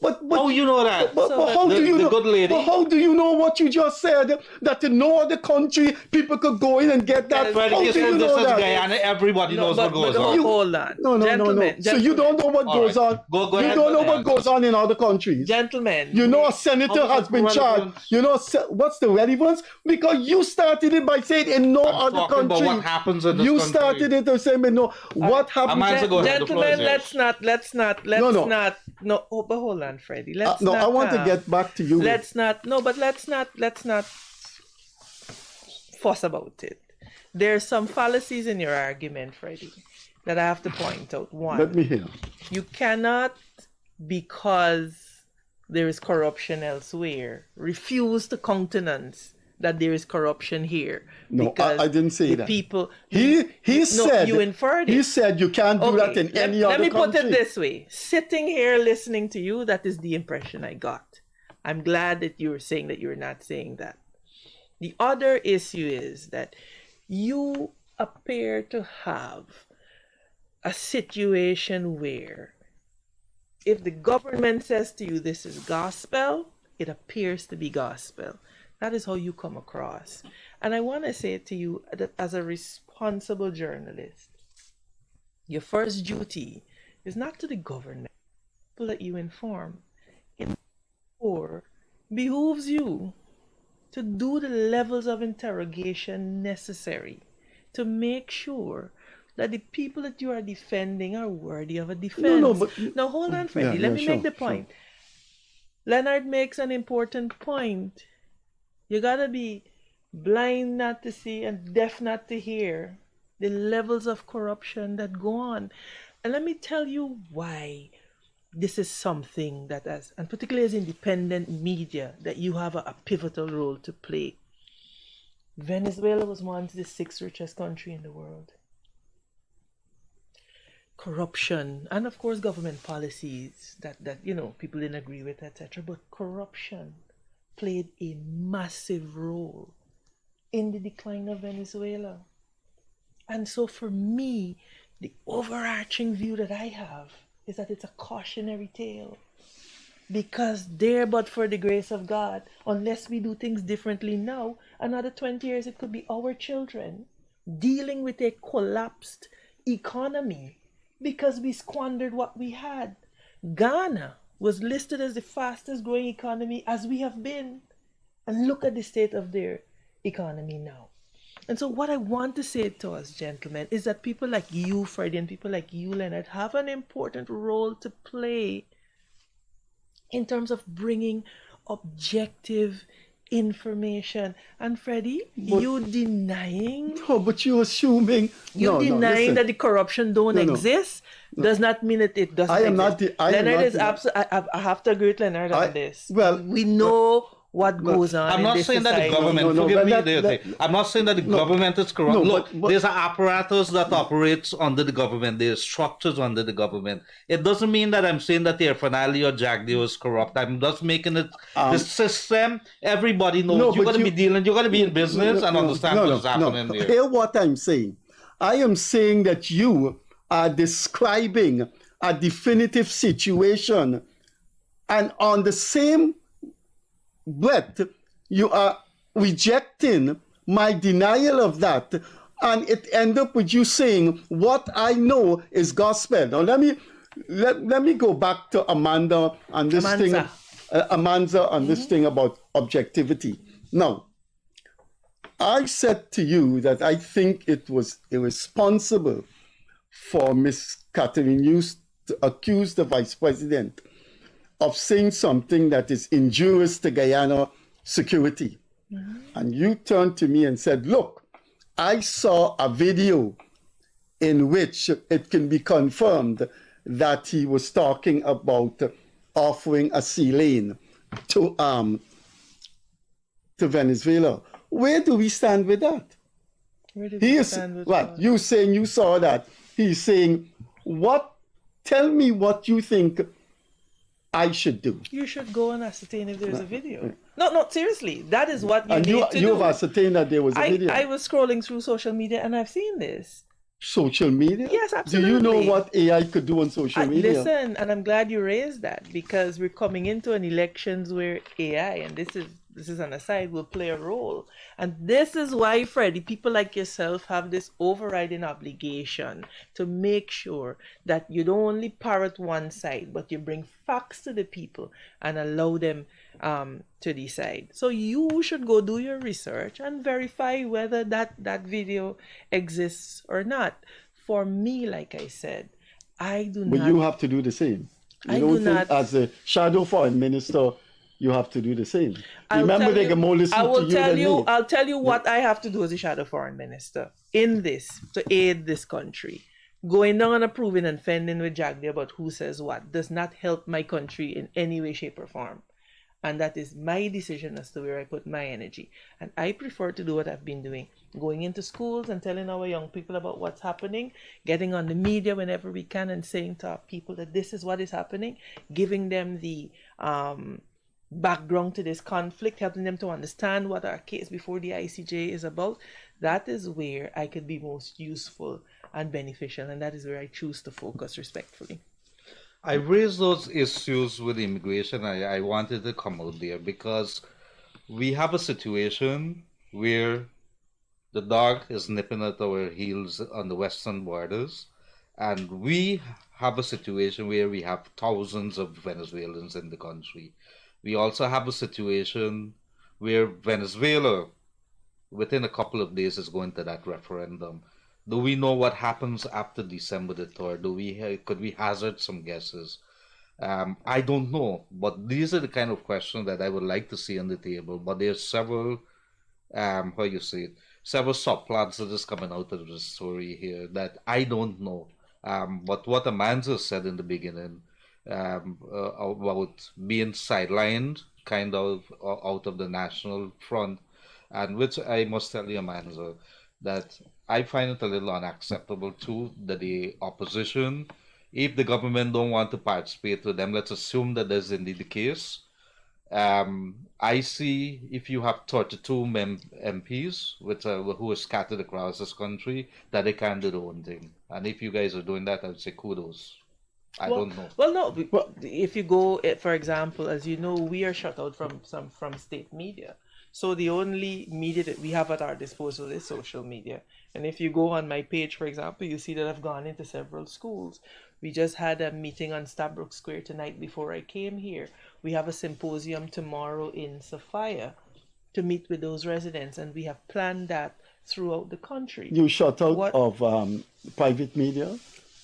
But how you know that? But how do you know? Good lady. But how do you know what you just said? That in no other country people could go in and get that. Freddie How do Kissoon, you this know is that? Guyana. Everybody knows what goes on. Hold on. No. Gentlemen. So you don't know what goes on. Go you ahead, don't know go what ahead. goes on in other countries. Gentlemen. You know a senator How is has it been relevant? charged. You know what's the relevance? Because you started it by saying in no other talking about country. what happens in this you country. started it by saying no. What happened? Amanza, go ahead. The floor is Gentlemen, yours. let's not. No, but hold on, Freddie. Let's no, not. I want to get back to you. Let's not fuss about it. There's some fallacies in your argument, Freddie, that I have to point out. One, Let me hear. you cannot, because there is corruption elsewhere, refuse to countenance that there is corruption here. No, because I didn't say the that. People. He said you inferred it. He said you can't do that in any other country. Let me put it this way. Sitting here listening to you, that is the impression I got. I'm glad that you were saying that you're not saying that. The other issue is that you appear to have a situation where if the government says to you this is gospel, it appears to be gospel. That is how you come across. And I want to say to you that as a responsible journalist, your first duty is not to the government, people that you inform. It behooves you to do the levels of interrogation necessary to make sure that the people that you are defending are worthy of a defense. No, but now hold on, Freddie. Let me make the point. Leonard makes an important point. You gotta be blind not to see and deaf not to hear the levels of corruption that go on. And let me tell you why this is something that, and particularly as independent media, that you have a pivotal role to play. Venezuela was once the 6th richest country in the world. Corruption, and of course government policies that people didn't agree with, etc. But corruption played a massive role in the decline of Venezuela. And so for me, the overarching view that I have is that it's a cautionary tale. Because there, but for the grace of God, unless we do things differently now, another 20 years it could be our children dealing with a collapsed economy because we squandered what we had. Ghana was listed as the fastest growing economy as we have been. And look at the state of their economy now. And so what I want to say to us, gentlemen, is that people like you, Freddie, and people like you, Leonard, have an important role to play in terms of bringing objective information. And Freddie, you denying... No, but you're assuming... You denying that the corruption don't exist does not mean that it doesn't exist. Leonard is absolutely... I have to agree with Leonard on this. Well, we know what goes on. I'm not saying that the government, I'm not saying that the government is corrupt. Look, there's an apparatus that operates under the government. There's structures under the government. It doesn't mean that I'm saying that the Finale or Jagdeo is corrupt. I'm just making it the system. Everybody knows you got to be dealing. You got to be in business and understand what's happening there. Hear what I'm saying. I am saying that you are describing a definitive situation, and on the same breath, you are rejecting my denial of that, and it end up with you saying what I know is gospel. Now let me go back to Amanza and this Amanza and this thing about objectivity. Now, I said to you that I think it was irresponsible for Miss Catherine Hughes to accuse the Vice President of saying something that is injurious to Guyana security. And you turned to me and said, look, I saw a video in which it can be confirmed that he was talking about offering a sea lane to Venezuela. Where do we stand with that? You saying you saw that. He's saying, tell me what you think I should do. You should go and ascertain if there's a video. No, seriously. That is what you need to do. You've ascertained that there was a video. I was scrolling through social media and I've seen this. Social media? Yes, absolutely. Do you know what AI could do on social media? Listen, and I'm glad you raised that, because we're coming into an elections where AI, and this is an aside, will play a role. And this is why, Freddie, people like yourself have this overriding obligation to make sure that you don't only parrot one side, but you bring facts to the people and allow them to decide. So you should go do your research and verify whether that video exists or not. For me, like I said, I do not... But you have to do the same. You don't think as a shadow foreign minister, you have to do the same. Remember, they can more listen to you than me. I'll tell you what I have to do as a shadow foreign minister in this, to aid this country. Going down and approving and fending with Jagdeo about who says what does not help my country in any way, shape, or form. And that is my decision as to where I put my energy. And I prefer to do what I've been doing. Going into schools and telling our young people about what's happening, getting on the media whenever we can and saying to our people that this is what is happening, giving them the background to this conflict, helping them to understand what our case before the ICJ is about. That is where I could be most useful and beneficial, and that is where I choose to focus respectfully. I raised those issues with immigration. I wanted to come out there because we have a situation where the dog is nipping at our heels on the western borders, and we have a situation where we have thousands of Venezuelans in the country. We also have a situation where Venezuela, within a couple of days, is going to that referendum. Do we know what happens after December the 3rd? Could we hazard some guesses? I don't know, but these are the kind of questions that I would like to see on the table. But there's several, how you say it, several subplots that is coming out of the story here that I don't know. But what Amanza said in the beginning about being sidelined, kind of out of the national front, and which I must tell you, Amanza, that I find it a little unacceptable too, that the opposition, if the government don't want to participate with them, let's assume that that's indeed the case. I see if you have 32 MPs who are scattered across this country, that they can do their own thing. And if you guys are doing that, I would say kudos. I don't know. Well, no. If you go, for example, as you know, we are shut out from state media. So the only media that we have at our disposal is social media. And if you go on my page, for example, you see that I've gone into several schools. We just had a meeting on Stabrook Square tonight before I came here. We have a symposium tomorrow in Sophia to meet with those residents, and we have planned that throughout the country. You shut out of private media?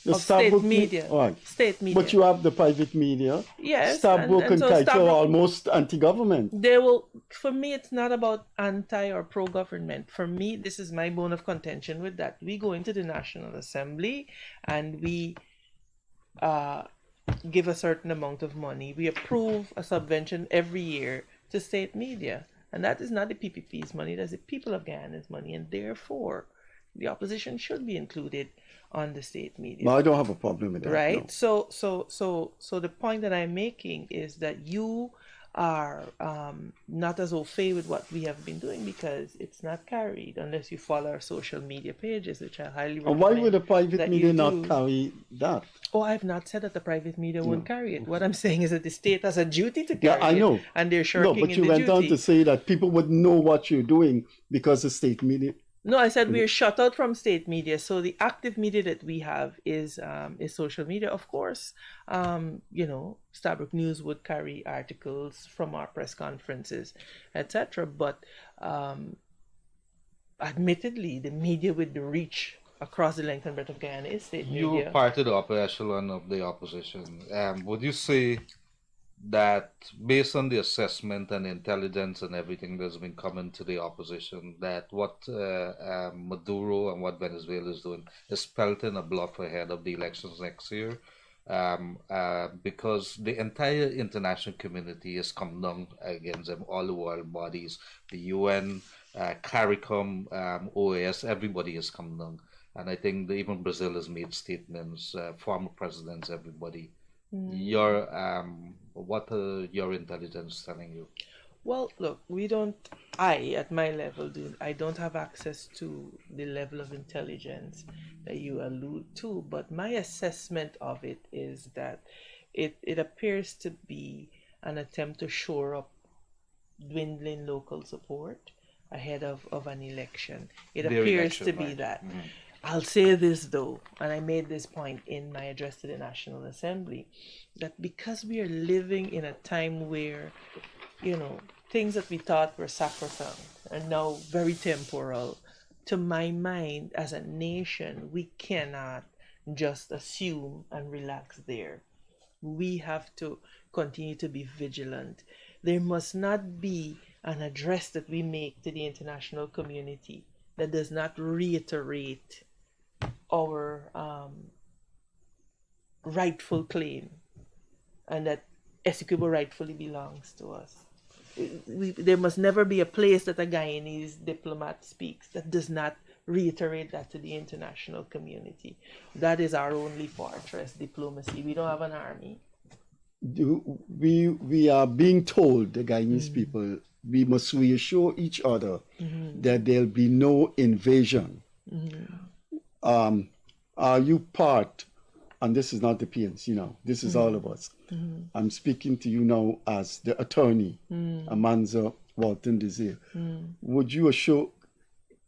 Of state media. Right. State media. But you have the private media. Yes. Stabrook and Kaito are almost anti-government. For me, it's not about anti or pro-government. For me, this is my bone of contention with that. We go into the National Assembly and we give a certain amount of money. We approve a subvention every year to state media. And that is not the PPP's money, that's the people of Guyana's money. And therefore, the opposition should be included on the state media. But I don't have a problem with that. Right? No. So the point that I'm making is that you are not as au fait with what we have been doing because it's not carried unless you follow our social media pages, which I highly recommend. And why would the private media not carry that? Oh, I have not said that the private media won't carry it. What I'm saying is that the state has a duty to carry it. Yeah, I know. And they're shirking in the duty. No, but you went on to say that people would know what you're doing because the state media. No, I said we're shut out from state media. So the active media that we have is social media. Of course, Stabrook News would carry articles from our press conferences, etc. But admittedly, the media with the reach across the length and breadth of Guyana is state media. You're part of the upper echelon of the opposition. Would you say that based on the assessment and intelligence and everything that's been coming to the opposition, that what Maduro and what Venezuela is doing is pelting a bluff ahead of the elections next year? Because the entire international community has come down against them, all the world bodies, the UN, CARICOM, OAS, everybody has come down. And I think that even Brazil has made statements, former presidents, everybody. What are your intelligence telling you? Well, look, at my level, I don't have access to the level of intelligence that you allude to, but my assessment of it is that it appears to be an attempt to shore up dwindling local support ahead of an election. It appears to be that. Mm-hmm. I'll say this though, and I made this point in my address to the National Assembly, that because we are living in a time where, things that we thought were sacrosanct are now very temporal, to my mind, as a nation, we cannot just assume and relax there. We have to continue to be vigilant. There must not be an address that we make to the international community that does not reiterate our rightful claim and that Essequibo rightfully belongs to us. There must never be a place that a Guyanese diplomat speaks that does not reiterate that to the international community. That is our only fortress, diplomacy. We don't have an army. We are being told, the Guyanese people, we must reassure each other that there'll be no invasion. Are you part, and this is not the PNC now, this is all of us. I'm speaking to you now as the attorney, Amanza Walton-Desir.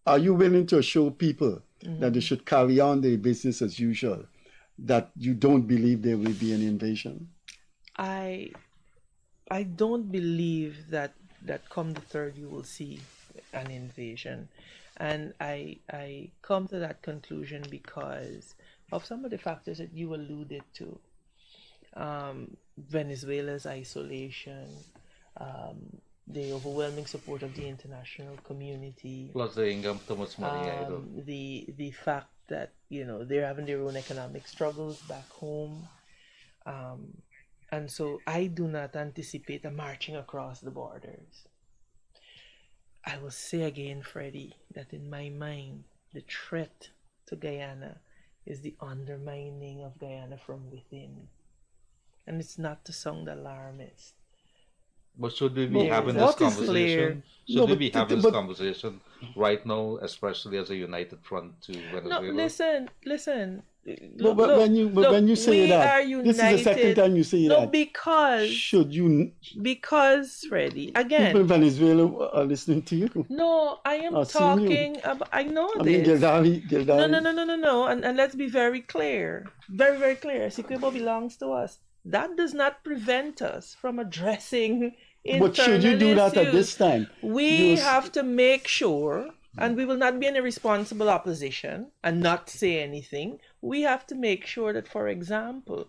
Are you willing to assure people that they should carry on their business as usual, that you don't believe there will be an invasion? I don't believe that that come the 3rd you will see an invasion. And I come to that conclusion because of some of the factors that you alluded to. Venezuela's isolation, the overwhelming support of the international community, Plus the income, too much money. I don't. the fact that they're having their own economic struggles back home, and so I do not anticipate a marching across the borders. I will say again, Freddie, that in my mind, the threat to Guyana is the undermining of Guyana from within. And it's not to sound alarmist. But should we be There having is- this what is conversation? clear- Should No, we but be th- having this but- conversation right now, especially as a united front to No, Venezuela? listen. But when you say we that, are united. this is the second time you say no, that. because Freddie, people in again, Venezuela are listening to you? no, I am I've seen you. talking about. I know I mean, this. Gildarie. No. And let's be very clear, very, very clear. Essequibo belongs to us. That does not prevent us from addressing internal But should you do that at issues. this time? We You- have to make sure, and we will not be in a responsible opposition and not say anything. We have to make sure that, for example,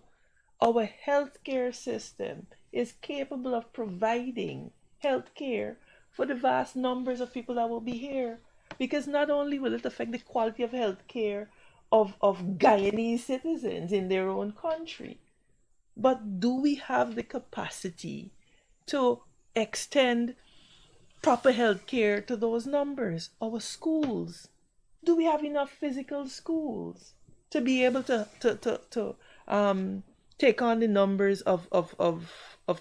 our healthcare system is capable of providing healthcare for the vast numbers of people that will be here. Because not only will it affect the quality of healthcare of Guyanese citizens in their own country, but do we have the capacity to extend proper health care to those numbers? Our schools, do we have enough physical schools to be able to take on the numbers of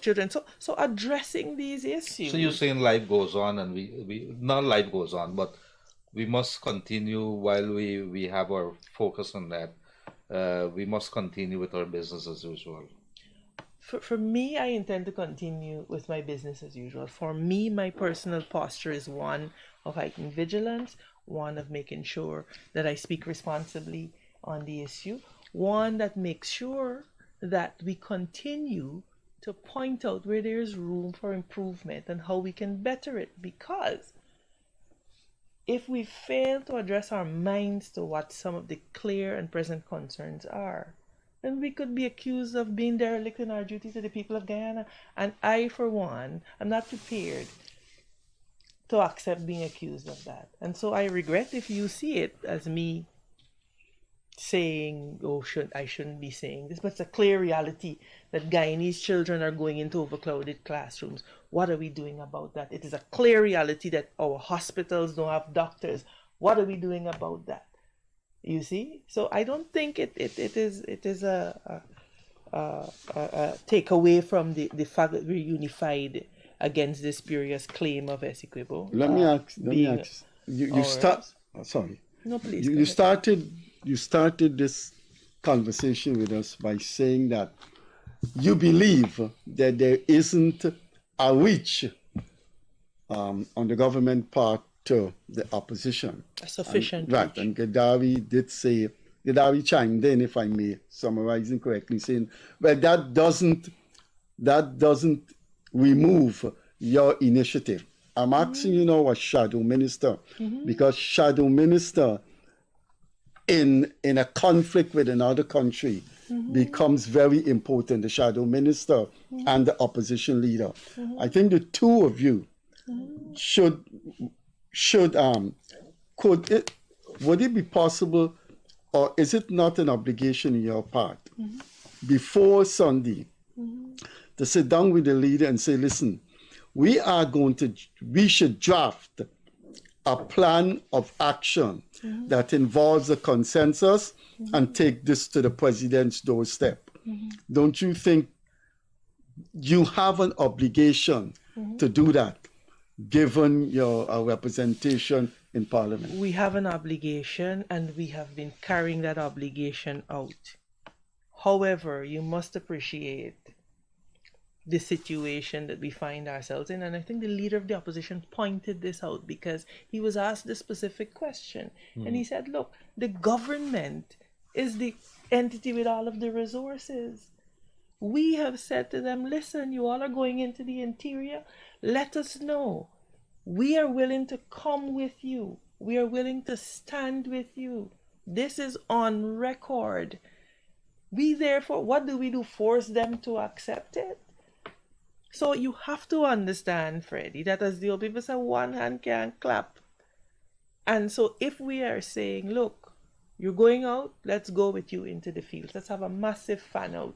children? So addressing these issues. So you're saying life goes on, and we not life goes on, but we must continue while we have our focus on that. We must continue with our business as usual. For me, I intend to continue with my business as usual. For me, my personal posture is one of heightened vigilance, one of making sure that I speak responsibly on the issue, one that makes sure that we continue to point out where there's room for improvement and how we can better it. Because if we fail to address our minds to what some of the clear and present concerns are, then we could be accused of being derelict in our duty to the people of Guyana. And I, for one, am not prepared to accept being accused of that. And so I regret if you see it as me saying, I shouldn't be saying this, but it's a clear reality that Guyanese children are going into overcrowded classrooms. What are we doing about that? It is a clear reality that our hospitals don't have doctors. What are we doing about that? You see, so I don't think it is a take away from the fact that we're unified against this spurious claim of Essequibo. Let me ask. You start. Sorry. No, please. You started this conversation with us by saying that you believe that there isn't a reach on the government part to the opposition. A sufficient Right, reach. and Gildarie chimed in, if I may, summarizing correctly, saying, well, that doesn't remove your initiative. I'm asking you now as shadow minister, because shadow minister in a conflict with another country becomes very important, the shadow minister and the opposition leader. I think the two of you would it be possible, or is it not an obligation on your part, before Sunday, to sit down with the leader and say, listen, we should draft a plan of action that involves a consensus and take this to the president's doorstep. Don't you think you have an obligation to do that, given your representation in Parliament? We have an obligation, and we have been carrying that obligation out. However, you must appreciate the situation that we find ourselves in, and I think the leader of the opposition pointed this out because he was asked this specific question, and he said, look, the government is the entity with all of the resources. We have said to them, listen, you all are going into the interior. Let us know. We are willing to come with you. We are willing to stand with you. This is on record. We therefore, what do? Force them to accept it? So you have to understand, Freddie, that as the old people say, one hand can't clap. And so if we are saying, look, you're going out, let's go with you into the fields. Let's have a massive fan out.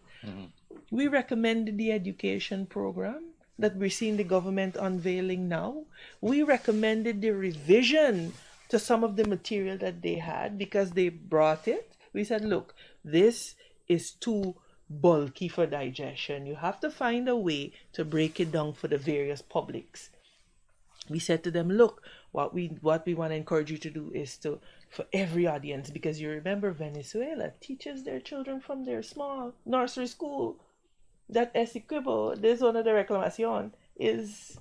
We recommended the education program that we're seeing the government unveiling now. We recommended the revision to some of the material that they had because they brought it. We said, look, this is too bulky for digestion. You have to find a way to break it down for the various publics. We said to them, look, what we want to encourage you to do is to, for every audience, because you remember Venezuela teaches their children from their small nursery school that Essequibo, this one of the reclamation, is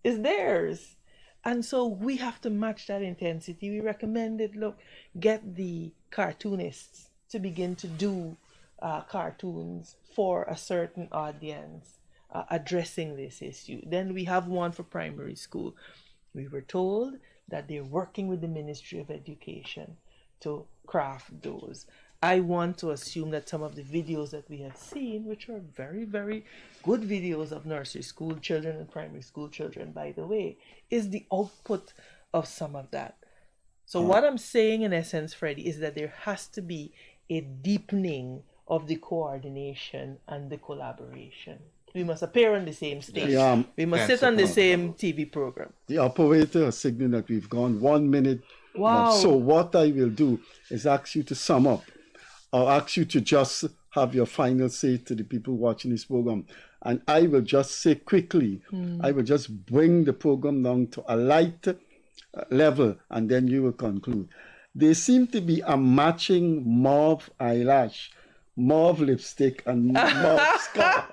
theirs. And so we have to match that intensity. We recommended, look, get the cartoonists to begin to do cartoons for a certain audience addressing this issue. Then we have one for primary school. We were told that they're working with the Ministry of Education to craft those. I want to assume that some of the videos that we have seen, which are very, very good videos of nursery school children and primary school children, by the way, is the output of some of that. So what I'm saying in essence, Freddie, is that there has to be a deepening of the coordination and the collaboration. We must appear on the same stage. We must sit on the same TV program. The operator has signaled that we've gone 1 minute. Wow. So what I will do is ask you to sum up, or ask you to just have your final say to the people watching this program. And I will just say quickly, I will just bring the program down to a light level, and then you will conclude. There seem to be a matching mauve eyelash, mauve lipstick, and mauve scarf.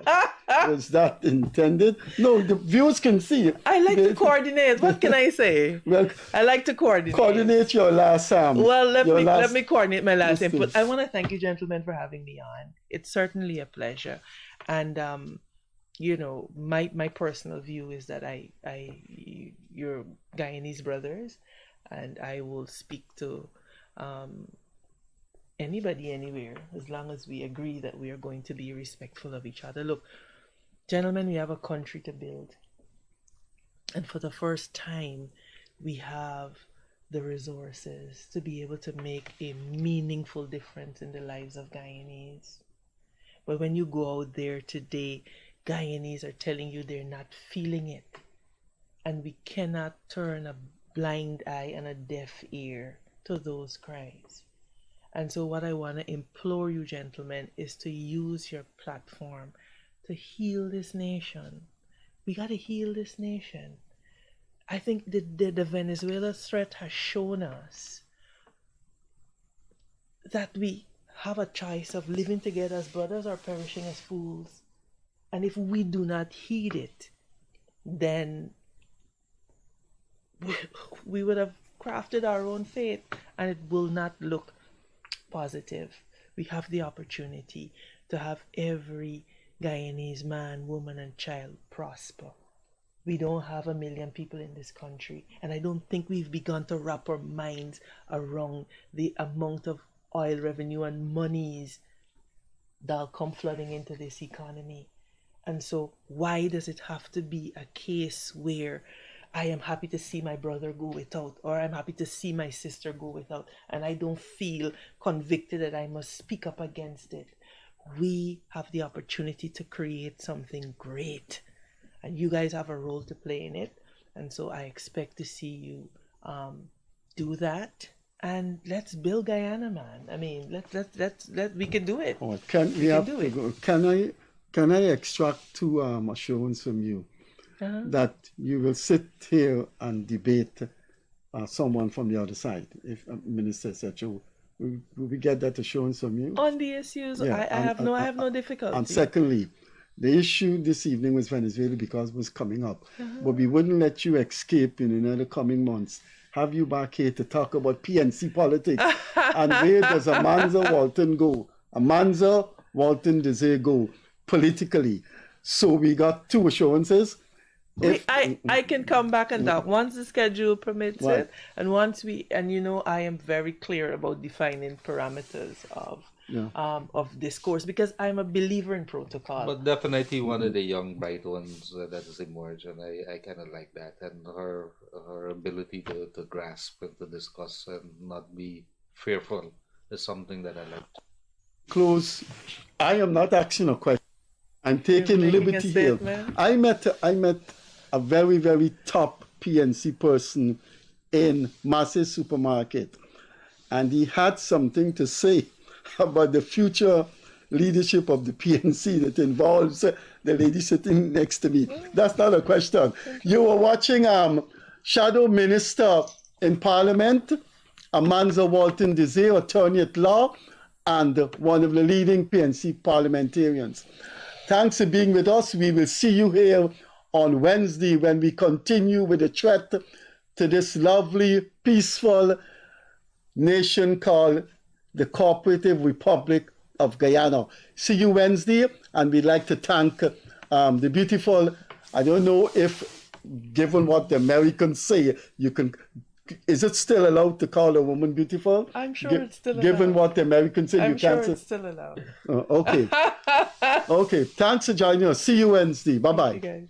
Was that intended? No, the viewers can see it. I like to coordinate. What can I say? Well, I like to coordinate. Coordinate your last well, let me coordinate my last input. I want to thank you, gentlemen, for having me on. It's certainly a pleasure. And you know, my personal view is that you're Guyanese brothers, and I will speak to anybody anywhere as long as we agree that we are going to be respectful of each other. Look, gentlemen, we have a country to build, and for the first time we have the resources to be able to make a meaningful difference in the lives of Guyanese. But when you go out there today, Guyanese are telling you they're not feeling it, and we cannot turn a blind eye and a deaf ear to those cries. And so what I want to implore you, gentlemen, is to use your platform to heal this nation. We got to heal this nation. I think the Venezuela threat has shown us that we have a choice of living together as brothers or perishing as fools. And if we do not heed it, then we would have crafted our own fate, and it will not look positive. We have the opportunity to have every Guyanese man, woman, and child prosper. We don't have 1 million people in this country, and I don't think we've begun to wrap our minds around the amount of oil revenue and monies that'll come flooding into this economy. And so why does it have to be a case where I am happy to see my brother go without, or I'm happy to see my sister go without, and I don't feel convicted that I must speak up against it? We have the opportunity to create something great, and you guys have a role to play in it. And so I expect to see you do that. And let's build Guyana, man. I mean, let we can do it. Oh, can I extract two assurance from you that you will sit here and debate someone from the other side, if Minister said so? Will we get that assurance from you? On the issues, yeah, I have no difficulty. And secondly, the issue this evening was Venezuela because it was coming up. But we wouldn't let you escape in the coming months. Have you back here to talk about PNC politics? And where does Amanza Walton go? Amanza Walton-Desir go? politically. So we got two assurances. I can come back on that once the schedule permits Right. it, and once we, and you know, I am very clear about defining parameters of discourse, because I'm a believer in protocol. But definitely one of the young bright ones that has emerged, and I kind of like that, and her ability to grasp and to discuss and not be fearful is something that I like. Close. I am not asking a question. I'm taking You're making a liberty here. statement? I met a very, very top PNC person in Massey Supermarket, and he had something to say about the future leadership of the PNC that involves the lady sitting next to me. That's not a question. You were watching Shadow Minister in Parliament, Amanza Walton-Desir, attorney at law, and one of the leading PNC parliamentarians. Thanks for being with us. We will see you here on Wednesday when we continue with the threat to this lovely, peaceful nation called the Cooperative Republic of Guyana. See you Wednesday, and we'd like to thank the beautiful, I don't know if, given what the Americans say, you can, is it still allowed to call a woman beautiful? I'm sure it's still allowed. Given what the Americans say, I'm you sure can't it's still allowed. Okay. Okay, thanks for joining us. See you Wednesday. Bye-bye. You guys.